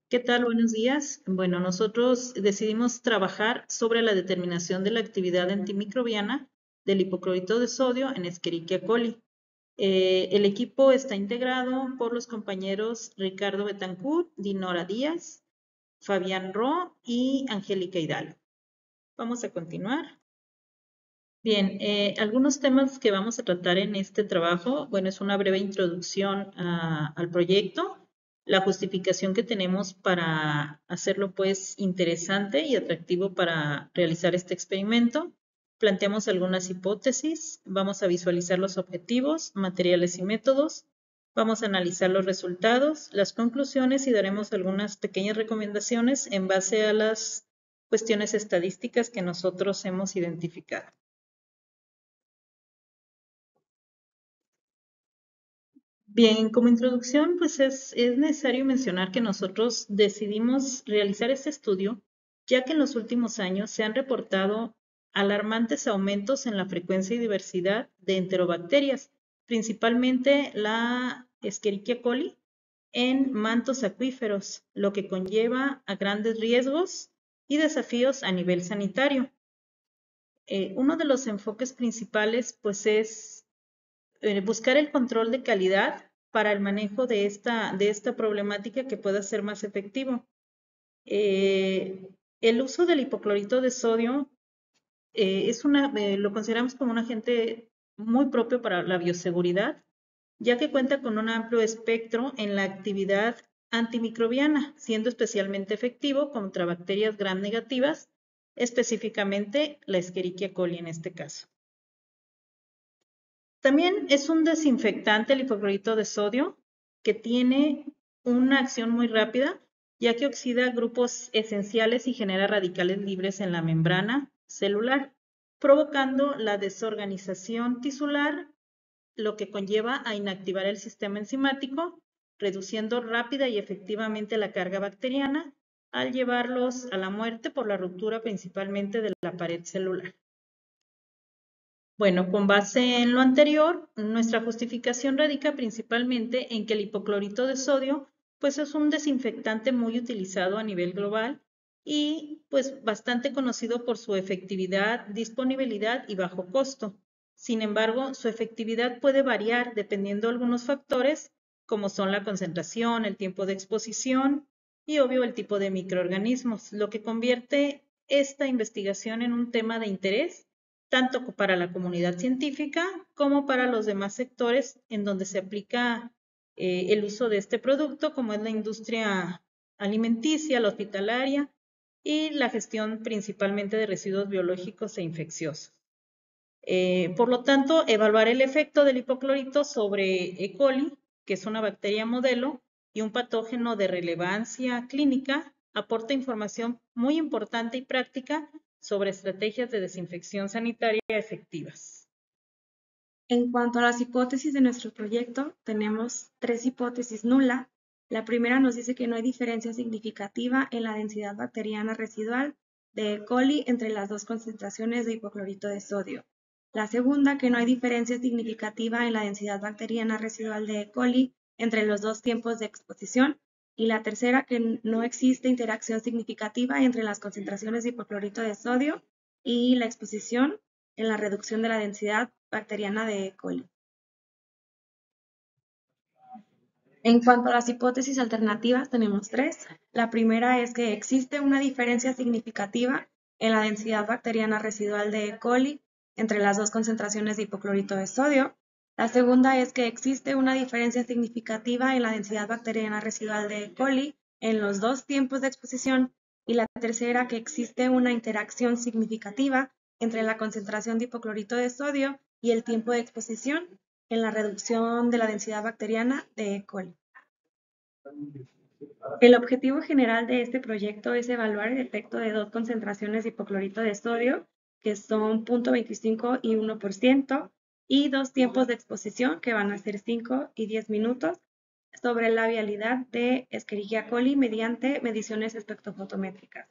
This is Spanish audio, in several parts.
¿Qué tal? Buenos días. Bueno, nosotros decidimos trabajar sobre la determinación de la actividad antimicrobiana del hipoclorito de sodio en Escherichia coli. El equipo está integrado por los compañeros Ricardo Betancourt, Dinora Díaz, Fabián Ro y Angélica Hidalgo. Vamos a continuar. Bien, algunos temas que vamos a tratar en este trabajo, bueno, es una breve introducción al proyecto, la justificación que tenemos para hacerlo pues interesante y atractivo para realizar este experimento. Planteamos algunas hipótesis, vamos a visualizar los objetivos, materiales y métodos, vamos a analizar los resultados, las conclusiones y daremos algunas pequeñas recomendaciones en base a las cuestiones estadísticas que nosotros hemos identificado. Bien, como introducción, pues es necesario mencionar que nosotros decidimos realizar este estudio, ya que en los últimos años se han reportado alarmantes aumentos en la frecuencia y diversidad de enterobacterias, principalmente la Escherichia coli, en mantos acuíferos, lo que conlleva a grandes riesgos y desafíos a nivel sanitario. Uno de los enfoques principales, pues, es buscar el control de calidad para el manejo de esta problemática que pueda ser más efectivo. El uso del hipoclorito de sodio lo consideramos como un agente muy propio para la bioseguridad, ya que cuenta con un amplio espectro en la actividad antimicrobiana, siendo especialmente efectivo contra bacterias gram negativas, específicamente la Escherichia coli en este caso. También es un desinfectante el hipoclorito de sodio que tiene una acción muy rápida, ya que oxida grupos esenciales y genera radicales libres en la membrana celular, provocando la desorganización tisular, lo que conlleva a inactivar el sistema enzimático, reduciendo rápida y efectivamente la carga bacteriana al llevarlos a la muerte por la ruptura principalmente de la pared celular. Bueno, con base en lo anterior, nuestra justificación radica principalmente en que el hipoclorito de sodio pues es un desinfectante muy utilizado a nivel global y pues bastante conocido por su efectividad, disponibilidad y bajo costo. Sin embargo, su efectividad puede variar dependiendo de algunos factores como son la concentración, el tiempo de exposición y obvio el tipo de microorganismos, lo que convierte esta investigación en un tema de interés tanto para la comunidad científica como para los demás sectores en donde se aplica el uso de este producto, como es la industria alimenticia, la hospitalaria y la gestión principalmente de residuos biológicos e infecciosos. Por lo tanto, evaluar el efecto del hipoclorito sobre E. coli, que es una bacteria modelo y un patógeno de relevancia clínica, aporta información muy importante y práctica sobre estrategias de desinfección sanitaria efectivas. En cuanto a las hipótesis de nuestro proyecto, tenemos tres hipótesis nula. La primera nos dice que no hay diferencia significativa en la densidad bacteriana residual de E. coli entre las dos concentraciones de hipoclorito de sodio. La segunda, que no hay diferencia significativa en la densidad bacteriana residual de E. coli entre los dos tiempos de exposición. Y la tercera, que no existe interacción significativa entre las concentraciones de hipoclorito de sodio y la exposición en la reducción de la densidad bacteriana de E. coli. En cuanto a las hipótesis alternativas, tenemos tres. La primera es que existe una diferencia significativa en la densidad bacteriana residual de E. coli entre las dos concentraciones de hipoclorito de sodio. La segunda es que existe una diferencia significativa en la densidad bacteriana residual de E. coli en los dos tiempos de exposición. Y la tercera, que existe una interacción significativa entre la concentración de hipoclorito de sodio y el tiempo de exposición en la reducción de la densidad bacteriana de E. coli. El objetivo general de este proyecto es evaluar el efecto de dos concentraciones de hipoclorito de sodio, que son 0.25 y 1%, y dos tiempos de exposición, que van a ser 5 y 10 minutos, sobre la vialidad de Escherichia coli mediante mediciones espectrofotométricas.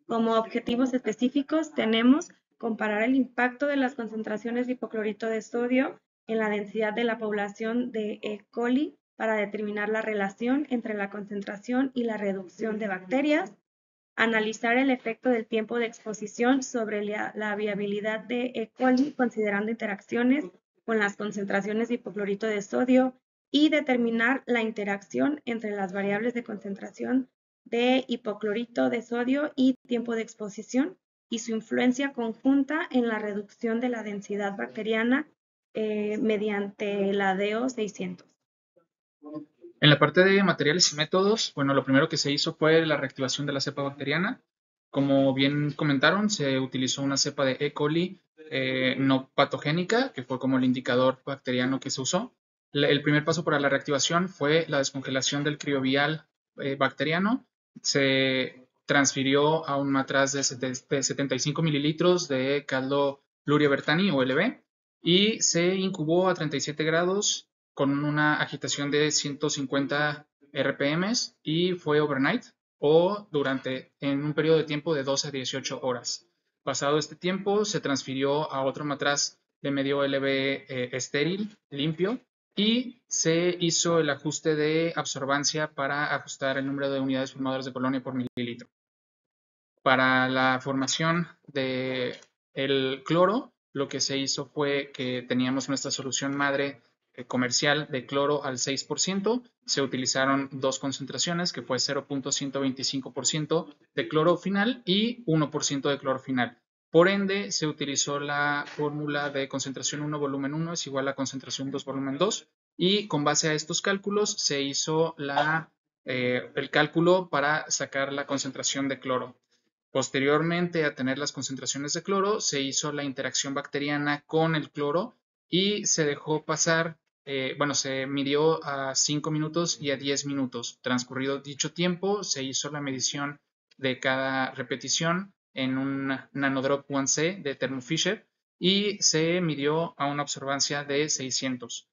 Como objetivos específicos tenemos comparar el impacto de las concentraciones de hipoclorito de sodio en la densidad de la población de E. coli para determinar la relación entre la concentración y la reducción de bacterias, analizar el efecto del tiempo de exposición sobre la viabilidad de E. coli considerando interacciones con las concentraciones de hipoclorito de sodio y determinar la interacción entre las variables de concentración de hipoclorito de sodio y tiempo de exposición y su influencia conjunta en la reducción de la densidad bacteriana mediante la DO 600. En la parte de materiales y métodos, bueno, lo primero que se hizo fue la reactivación de la cepa bacteriana. Como bien comentaron, se utilizó una cepa de E. coli no patogénica, que fue como el indicador bacteriano que se usó. El primer paso para la reactivación fue la descongelación del criovial bacteriano. Se transfirió a un matraz de 75 mililitros de caldo Luria Bertani o LB y se incubó a 37 grados con una agitación de 150 RPM y fue overnight o en un periodo de tiempo de 12 a 18 horas. Pasado este tiempo, se transfirió a otro matraz de medio LB estéril, limpio, y se hizo el ajuste de absorbancia para ajustar el número de unidades formadoras de colonia por mililitro. Para la formación del cloro, lo que se hizo fue que teníamos nuestra solución madre comercial de cloro al 6%, se utilizaron dos concentraciones que fue 0.125% de cloro final y 1% de cloro final. Por ende, se utilizó la fórmula de concentración 1 volumen 1 es igual a concentración 2 volumen 2 y con base a estos cálculos se hizo el cálculo para sacar la concentración de cloro. Posteriormente a tener las concentraciones de cloro, se hizo la interacción bacteriana con el cloro y se dejó pasar, se midió a 5 minutos y a 10 minutos. Transcurrido dicho tiempo, se hizo la medición de cada repetición en un nanodrop 1C de Thermo Fisher y se midió a una absorbancia de 600.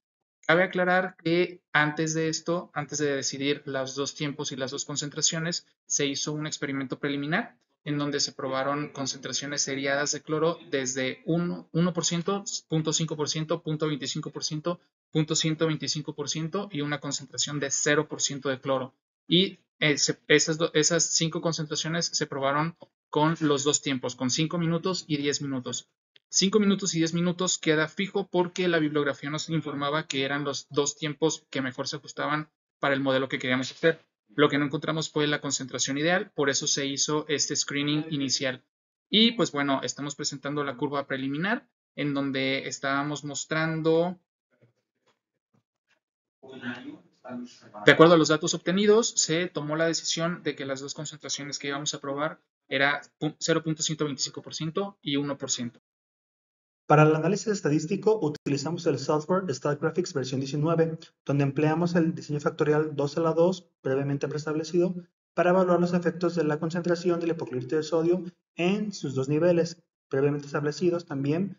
Cabe aclarar que antes de esto, antes de decidir los dos tiempos y las dos concentraciones, se hizo un experimento preliminar en donde se probaron concentraciones seriadas de cloro desde 1%, 0.5%, 0.25%, 0.125% y una concentración de 0% de cloro. Y esas 5 concentraciones se probaron con los dos tiempos, con 5 minutos y 10 minutos. 5 minutos y 10 minutos queda fijo porque la bibliografía nos informaba que eran los dos tiempos que mejor se ajustaban para el modelo que queríamos hacer. Lo que no encontramos fue la concentración ideal, por eso se hizo este screening inicial. Y pues bueno, estamos presentando la curva preliminar en donde estábamos mostrando, de acuerdo a los datos obtenidos, se tomó la decisión de que las dos concentraciones que íbamos a probar era 0.125% y 1%. Para el análisis estadístico utilizamos el software StatGraphics versión 19, donde empleamos el diseño factorial 2 a la 2 previamente preestablecido para evaluar los efectos de la concentración del hipoclorito de sodio en sus dos niveles previamente establecidos también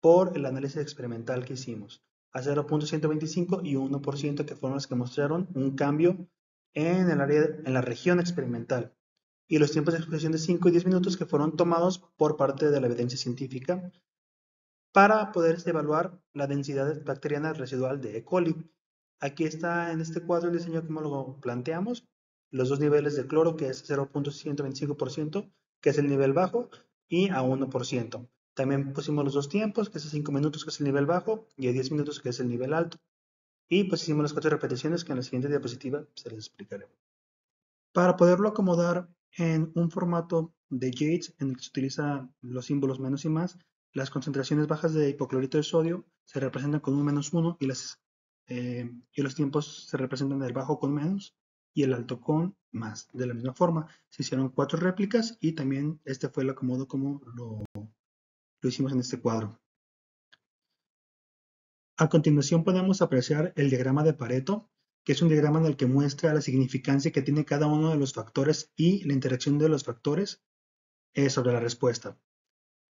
por el análisis experimental que hicimos, a 0.125 y 1% que fueron los que mostraron un cambio en la región experimental, y los tiempos de exposición de 5 y 10 minutos que fueron tomados por parte de la evidencia científica para poder evaluar la densidad bacteriana residual de E. coli. Aquí está en este cuadro el diseño como lo planteamos, los dos niveles de cloro, que es 0.125%, que es el nivel bajo, y a 1%. También pusimos los dos tiempos, que es a 5 minutos, que es el nivel bajo, y a 10 minutos, que es el nivel alto. Y pues hicimos las 4 repeticiones, que en la siguiente diapositiva se les explicaré. Para poderlo acomodar en un formato de Yates, en el que se utilizan los símbolos menos y más, las concentraciones bajas de hipoclorito de sodio se representan con un -1 y los tiempos se representan el bajo con menos y el alto con más. De la misma forma, se hicieron 4 réplicas y también este fue el acomodo como lo hicimos en este cuadro. A continuación podemos apreciar el diagrama de Pareto, que es un diagrama en el que muestra la significancia que tiene cada uno de los factores y la interacción de los factores sobre la respuesta.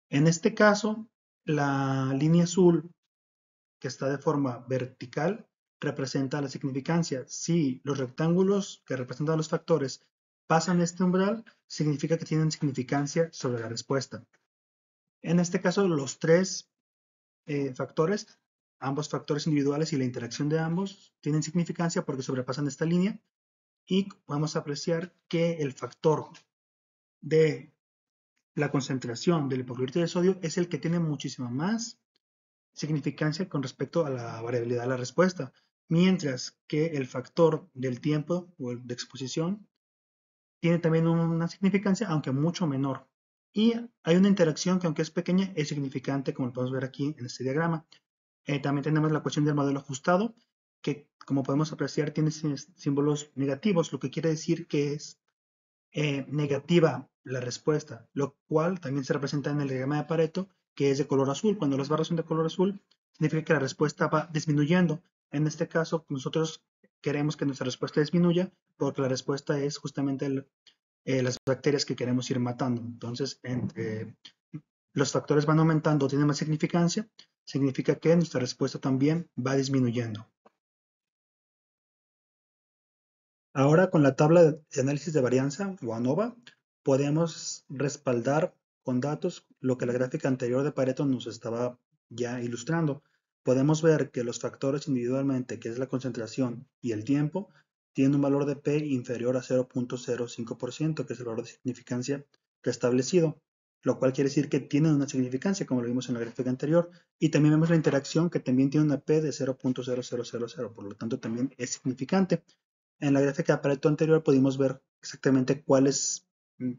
En este caso, la línea azul, que está de forma vertical, representa la significancia. Si los rectángulos que representan los factores pasan este umbral, significa que tienen significancia sobre la respuesta. En este caso, los tres factores ambos factores individuales y la interacción de ambos tienen significancia porque sobrepasan esta línea y podemos apreciar que el factor de la concentración del hipoclorito de sodio es el que tiene muchísima más significancia con respecto a la variabilidad de la respuesta, mientras que el factor del tiempo o de exposición tiene también una significancia, aunque mucho menor. Y hay una interacción que, aunque es pequeña, es significante, como lo podemos ver aquí en este diagrama. También tenemos la cuestión del modelo ajustado, que como podemos apreciar tiene símbolos negativos, lo que quiere decir que es negativa la respuesta, lo cual también se representa en el diagrama de Pareto, que es de color azul. Cuando las barras son de color azul, significa que la respuesta va disminuyendo. En este caso, nosotros queremos que nuestra respuesta disminuya porque la respuesta es justamente las bacterias que queremos ir matando. Entonces, entre los factores van aumentando, tienen más significancia, significa que nuestra respuesta también va disminuyendo. Ahora, con la tabla de análisis de varianza o ANOVA, podemos respaldar con datos lo que la gráfica anterior de Pareto nos estaba ya ilustrando. Podemos ver que los factores individualmente, que es la concentración y el tiempo, tienen un valor de P inferior a 0.05%, que es el valor de significancia preestablecido, lo cual quiere decir que tienen una significancia, como lo vimos en la gráfica anterior, y también vemos la interacción que también tiene una P de 0.0000, por lo tanto también es significante. En la gráfica de Pareto anterior pudimos ver exactamente cuáles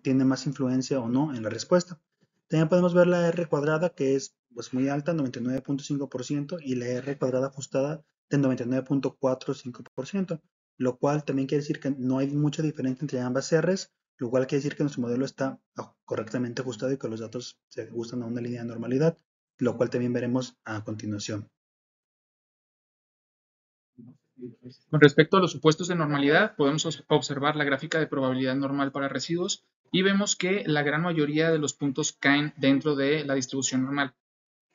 tienen más influencia o no en la respuesta. También podemos ver la R cuadrada, que es pues, muy alta, 99.5%, y la R cuadrada ajustada de 99.45%, lo cual también quiere decir que no hay mucha diferencia entre ambas R's, lo cual quiere decir que nuestro modelo está correctamente ajustado y que los datos se ajustan a una línea de normalidad, lo cual también veremos a continuación. Con respecto a los supuestos de normalidad, podemos observar la gráfica de probabilidad normal para residuos y vemos que la gran mayoría de los puntos caen dentro de la distribución normal.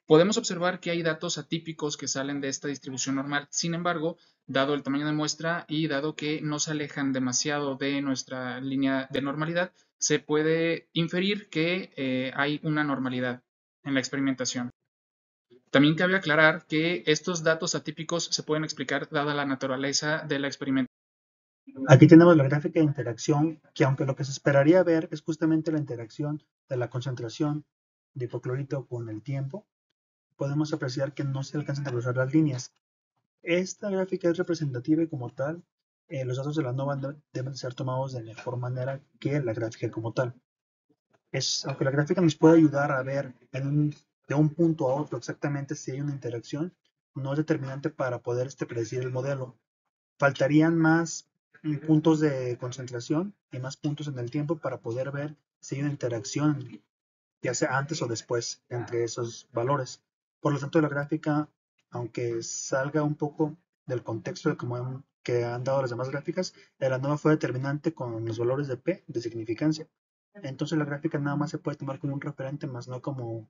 Podemos observar que hay datos atípicos que salen de esta distribución normal. Sin embargo, dado el tamaño de muestra y dado que no se alejan demasiado de nuestra línea de normalidad, se puede inferir que hay una normalidad en la experimentación. También cabe aclarar que estos datos atípicos se pueden explicar dada la naturaleza de la experimentación. Aquí tenemos la gráfica de interacción, que aunque lo que se esperaría ver es justamente la interacción de la concentración de hipoclorito con el tiempo, podemos apreciar que no se alcanzan a cruzar las líneas. Esta gráfica es representativa y como tal, los datos de la ANOVA deben ser tomados de mejor manera que la gráfica como tal. Aunque la gráfica nos puede ayudar a ver de un punto a otro exactamente si hay una interacción, no es determinante para poder predecir el modelo. Faltarían más puntos de concentración y más puntos en el tiempo para poder ver si hay una interacción, ya sea antes o después, entre esos valores. Por lo tanto, la gráfica, aunque salga un poco del contexto de que han dado las demás gráficas, la ANOVA fue determinante con los valores de P de significancia. Entonces la gráfica nada más se puede tomar como un referente, más no como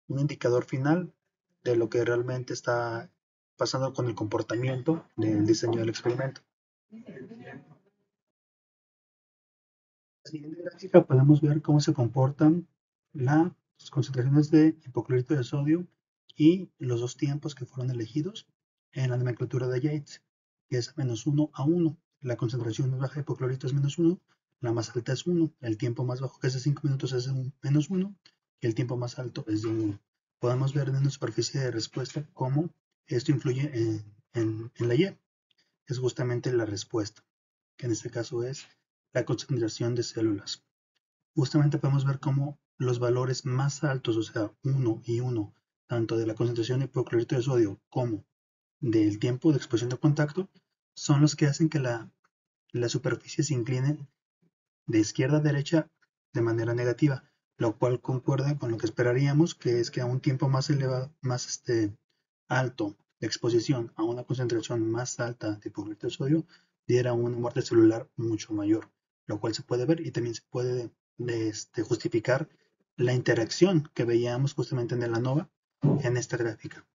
un indicador final de lo que realmente está pasando con el comportamiento del diseño del experimento. En la siguiente gráfica podemos ver cómo se comportan las concentraciones de hipoclorito de sodio y los dos tiempos que fueron elegidos en la nomenclatura de Yates, que es -1 a 1. La concentración más baja de hipoclorito es -1, la más alta es 1, el tiempo más bajo, que es de 5 minutos, es de -1, y el tiempo más alto es de 1. Podemos ver en una superficie de respuesta cómo esto influye en la Y. Es justamente la respuesta, que en este caso es la concentración de células. Justamente podemos ver cómo los valores más altos, o sea, 1 y 1, tanto de la concentración de hipoclorito de sodio como del tiempo de exposición de contacto, son los que hacen que la superficie se incline de izquierda a derecha de manera negativa, lo cual concuerda con lo que esperaríamos, que es que a un tiempo más elevado, más alto de exposición a una concentración más alta de hipoclorito de sodio, diera una muerte celular mucho mayor, lo cual se puede ver y también se puede justificar la interacción que veíamos justamente en el ANOVA en esta gráfica.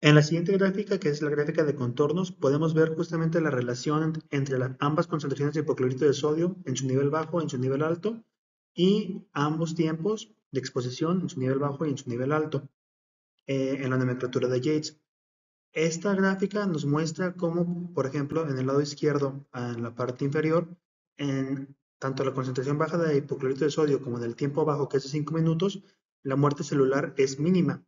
En la siguiente gráfica, que es la gráfica de contornos, podemos ver justamente la relación entre ambas concentraciones de hipoclorito de sodio en su nivel bajo y en su nivel alto, y ambos tiempos de exposición en su nivel bajo y en su nivel alto. en la nomenclatura de Yates. Esta gráfica nos muestra cómo, por ejemplo, en el lado izquierdo, en la parte inferior, en tanto la concentración baja de hipoclorito de sodio como en el tiempo bajo, que es de 5 minutos, la muerte celular es mínima.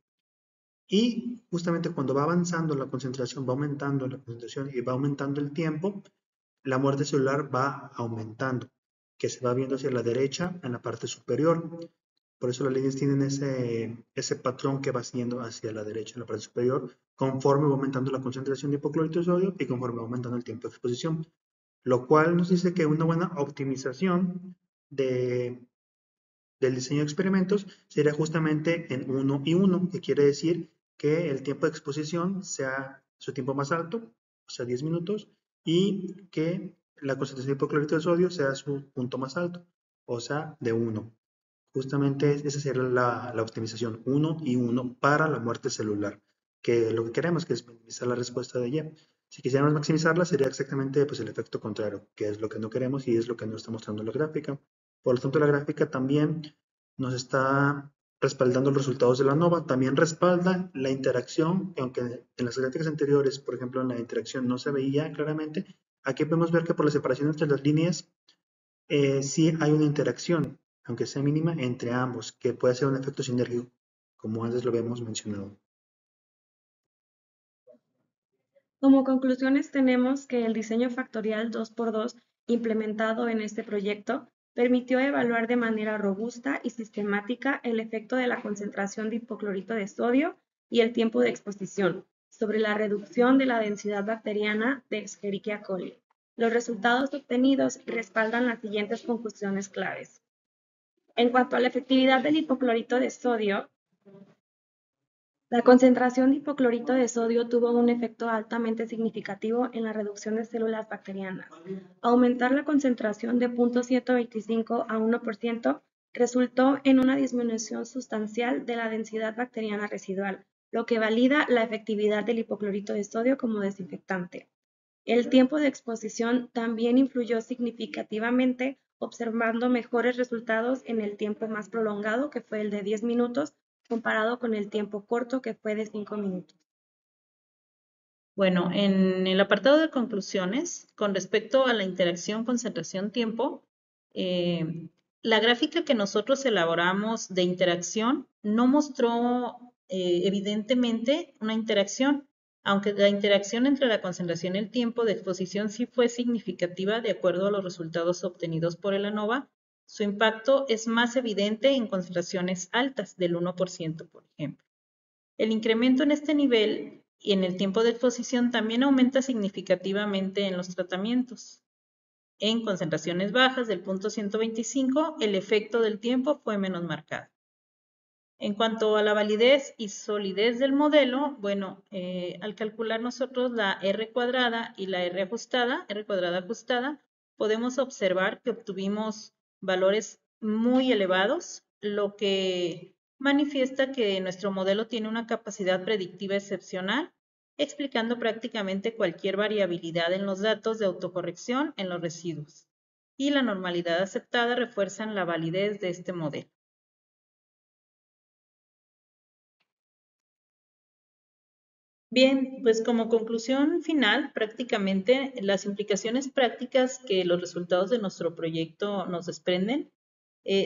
Y justamente cuando va avanzando la concentración, va aumentando la concentración y va aumentando el tiempo, la muerte celular va aumentando, que se va viendo hacia la derecha en la parte superior. Por eso las líneas tienen ese patrón que va siguiendo hacia la derecha en la parte superior, conforme va aumentando la concentración de hipoclorito de sodio y conforme va aumentando el tiempo de exposición. Lo cual nos dice que una buena optimización del diseño de experimentos sería justamente en 1 y 1, que quiere decir que el tiempo de exposición sea su tiempo más alto, o sea 10 minutos, y que la concentración de hipoclorito de sodio sea su punto más alto, o sea de 1. Justamente esa sería la optimización 1 y 1 para la muerte celular, que lo que queremos que es minimizar la respuesta de Y. Si quisiéramos maximizarla sería exactamente pues, el efecto contrario, que es lo que no queremos y es lo que nos está mostrando la gráfica. Por lo tanto, la gráfica también nos está respaldando los resultados de la ANOVA, también respalda la interacción, que aunque en las gráficas anteriores, por ejemplo, en la interacción no se veía claramente, aquí podemos ver que por la separación entre las líneas sí hay una interacción, aunque sea mínima, entre ambos, que puede ser un efecto sinérgico, como antes lo habíamos mencionado. Como conclusiones tenemos que el diseño factorial 2x2 implementado en este proyecto permitió evaluar de manera robusta y sistemática el efecto de la concentración de hipoclorito de sodio y el tiempo de exposición sobre la reducción de la densidad bacteriana de Escherichia coli. Los resultados obtenidos respaldan las siguientes conclusiones claves. En cuanto a la efectividad del hipoclorito de sodio, la concentración de hipoclorito de sodio tuvo un efecto altamente significativo en la reducción de células bacterianas. Aumentar la concentración de 0.125 a 1% resultó en una disminución sustancial de la densidad bacteriana residual, lo que valida la efectividad del hipoclorito de sodio como desinfectante. El tiempo de exposición también influyó significativamente, observando mejores resultados en el tiempo más prolongado, que fue el de 10 minutos, comparado con el tiempo corto, que fue de 5 minutos. Bueno, en el apartado de conclusiones, con respecto a la interacción concentración-tiempo, la gráfica que nosotros elaboramos de interacción no mostró evidentemente una interacción, aunque la interacción entre la concentración y el tiempo de exposición sí fue significativa de acuerdo a los resultados obtenidos por el ANOVA. Su impacto es más evidente en concentraciones altas, del 1%, por ejemplo. El incremento en este nivel y en el tiempo de exposición también aumenta significativamente en los tratamientos. En concentraciones bajas del punto 125, el efecto del tiempo fue menos marcado. En cuanto a la validez y solidez del modelo, bueno, al calcular nosotros la R cuadrada y la R cuadrada ajustada, podemos observar que obtuvimos valores muy elevados, lo que manifiesta que nuestro modelo tiene una capacidad predictiva excepcional, explicando prácticamente cualquier variabilidad en los datos de autocorrección en los residuos. Y la normalidad aceptada refuerzan la validez de este modelo. Bien, pues como conclusión final, prácticamente las implicaciones prácticas que los resultados de nuestro proyecto nos desprenden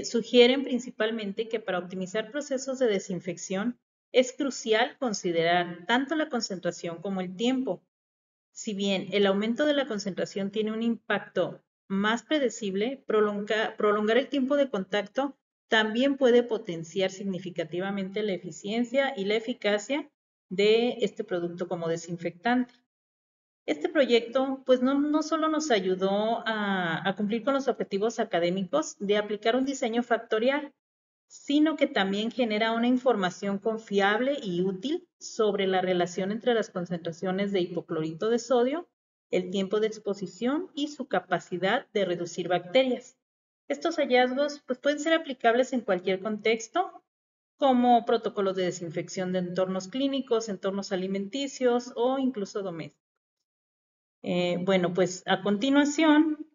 sugieren principalmente que para optimizar procesos de desinfección es crucial considerar tanto la concentración como el tiempo. Si bien el aumento de la concentración tiene un impacto más predecible, prolongar el tiempo de contacto también puede potenciar significativamente la eficiencia y la eficacia de este producto como desinfectante. Este proyecto pues no solo nos ayudó a cumplir con los objetivos académicos de aplicar un diseño factorial, sino que también genera una información confiable y útil sobre la relación entre las concentraciones de hipoclorito de sodio, el tiempo de exposición y su capacidad de reducir bacterias. Estos hallazgos pues, pueden ser aplicables en cualquier contexto, como protocolos de desinfección de entornos clínicos, entornos alimenticios o incluso domésticos. Bueno, pues a continuación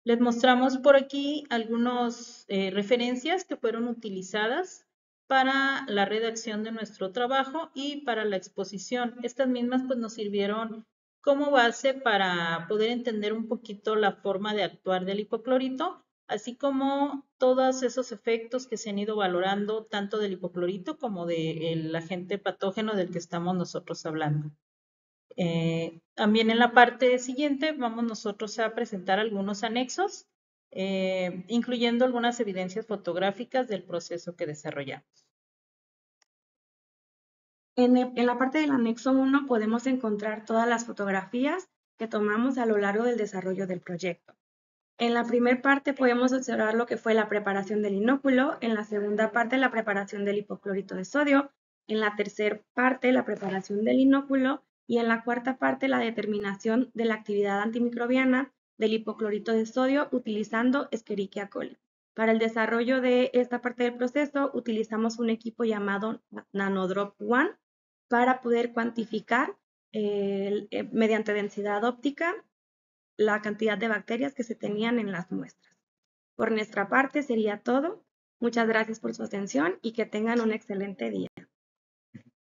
les mostramos por aquí algunas referencias que fueron utilizadas para la redacción de nuestro trabajo y para la exposición. Estas mismas pues nos sirvieron como base para poder entender un poquito la forma de actuar del hipoclorito, así como todos esos efectos que se han ido valorando tanto del hipoclorito como del agente patógeno del que estamos nosotros hablando. También en la parte siguiente vamos nosotros a presentar algunos anexos, incluyendo algunas evidencias fotográficas del proceso que desarrollamos. En la parte del anexo 1 podemos encontrar todas las fotografías que tomamos a lo largo del desarrollo del proyecto. En la primera parte podemos observar lo que fue la preparación del inóculo, en la segunda parte la preparación del hipoclorito de sodio, en la tercera parte la preparación del inóculo y en la cuarta parte la determinación de la actividad antimicrobiana del hipoclorito de sodio utilizando Escherichia coli. Para el desarrollo de esta parte del proceso utilizamos un equipo llamado Nanodrop One para poder cuantificar mediante densidad óptica la cantidad de bacterias que se tenían en las muestras. Por nuestra parte sería todo. Muchas gracias por su atención y que tengan un excelente día.